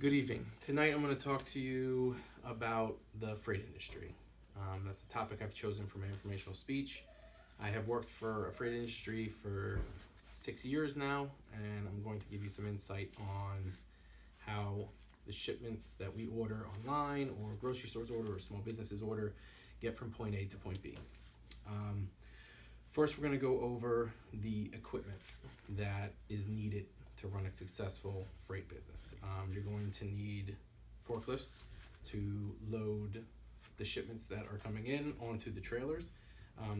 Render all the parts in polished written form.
Good evening. Tonight I'm going to talk to you about the freight industry. That's the topic I've chosen for my informational speech. I have worked for a freight industry for 6 years now, and I'm going to give you some insight on how the shipments that we order online or grocery stores order or small businesses order get from point A to point B. First, we're going to go over the equipment that is needed to run a successful freight business. You're going to need forklifts to load the shipments that are coming in onto the trailers.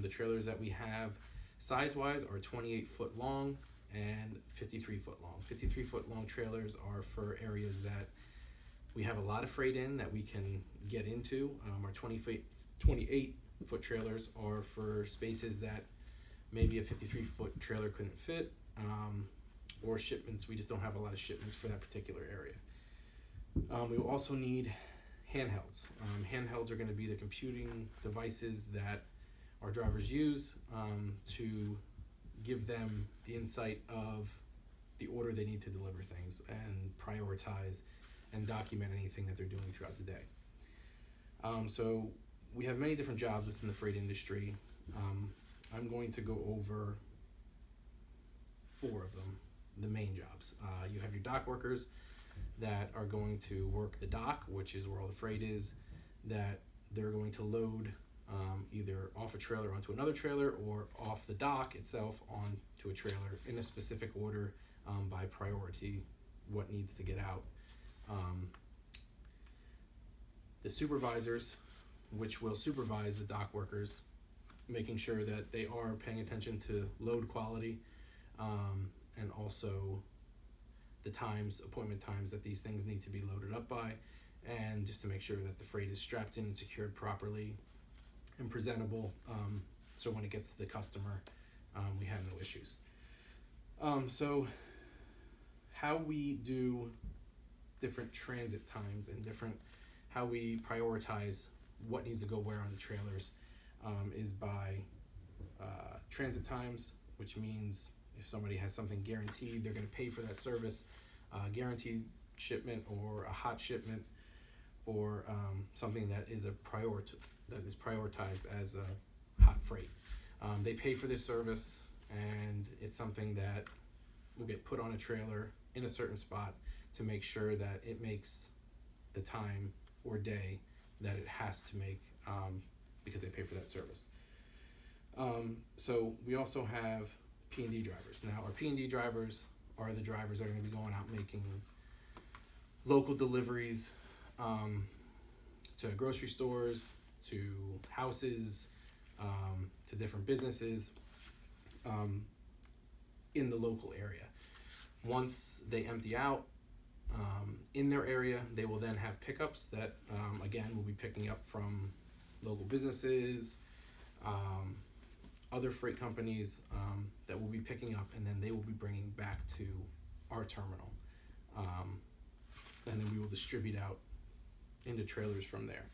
The trailers that we have size-wise are 28-foot long and 53-foot long. 53-foot long trailers are for areas that we have a lot of freight in that we can get into. Our 28-foot trailers are for spaces that maybe a 53-foot trailer couldn't fit, or shipments. We just don't have a lot of shipments for that particular area. We will also need handhelds. Handhelds are going to be the computing devices that our drivers use to give them the insight of the order they need to deliver things and prioritize and document anything that they're doing throughout the day. So we have many different jobs within the freight industry. I'm going to go over 4 of them, the main jobs. You have your dock workers that are going to work the dock, which is where all the freight is, that they're going to load either off a trailer onto another trailer or off the dock itself onto a trailer in a specific order by priority, what needs to get out. The supervisors, which will supervise the dock workers, making sure that they are paying attention to load quality, and also the appointment times that these things need to be loaded up by, and just to make sure that the freight is strapped in and secured properly and presentable, so when it gets to the customer, we have no issues. So how we do different transit times and how we prioritize what needs to go where on the trailers is by transit times, which means if somebody has something guaranteed, they're going to pay for that service, guaranteed shipment or a hot shipment, or something that is prioritized as a hot freight. They pay for this service, and it's something that will get put on a trailer in a certain spot to make sure that it makes the time or day that it has to make, because they pay for that service. So we also have P&D drivers. Now, our P&D drivers are the drivers that are going to be going out making local deliveries to grocery stores, to houses, to different businesses in the local area. Once they empty out in their area, they will then have pickups that, again, will be picking up from local businesses, other freight companies that will be picking up, and then they will be bringing back to our terminal. And then we will distribute out into trailers from there.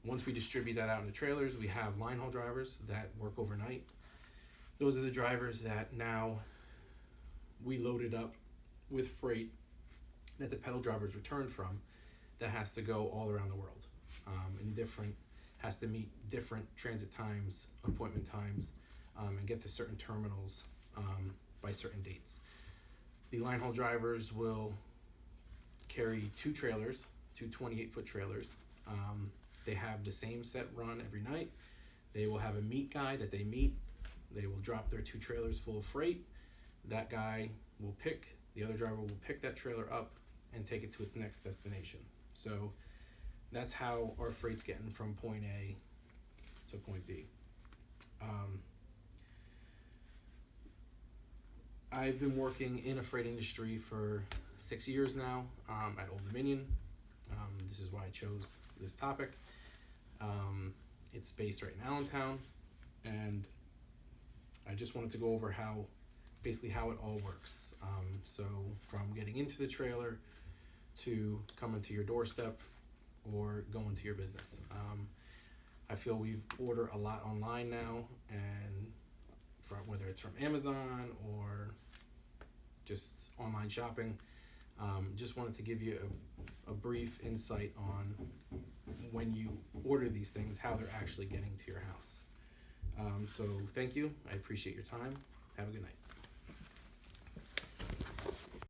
Once we distribute that out into trailers, we have line haul drivers that work overnight. Those are the drivers that now we loaded up with freight that the pedal drivers returned from, that has to go all around the world, has to meet different transit times, appointment times, and get to certain terminals by certain dates. The line haul drivers will carry 2 trailers, 2 28-foot trailers. They have the same set run every night. They will have a meet guy that they meet. They will drop their 2 trailers full of freight. That guy will the other driver will pick that trailer up and take it to its next destination. So that's how our freight's getting from point A to point B. I've been working in a freight industry for 6 years now at Old Dominion. This is why I chose this topic. It's based right in Allentown, and I just wanted to go over how it all works. So from getting into the trailer to coming to your doorstep or going to your business. I feel we order a lot online now, and whether it's from Amazon or just online shopping, Just wanted to give you a brief insight on when you order these things, how they're actually getting to your house. So thank you. I appreciate your time. Have a good night.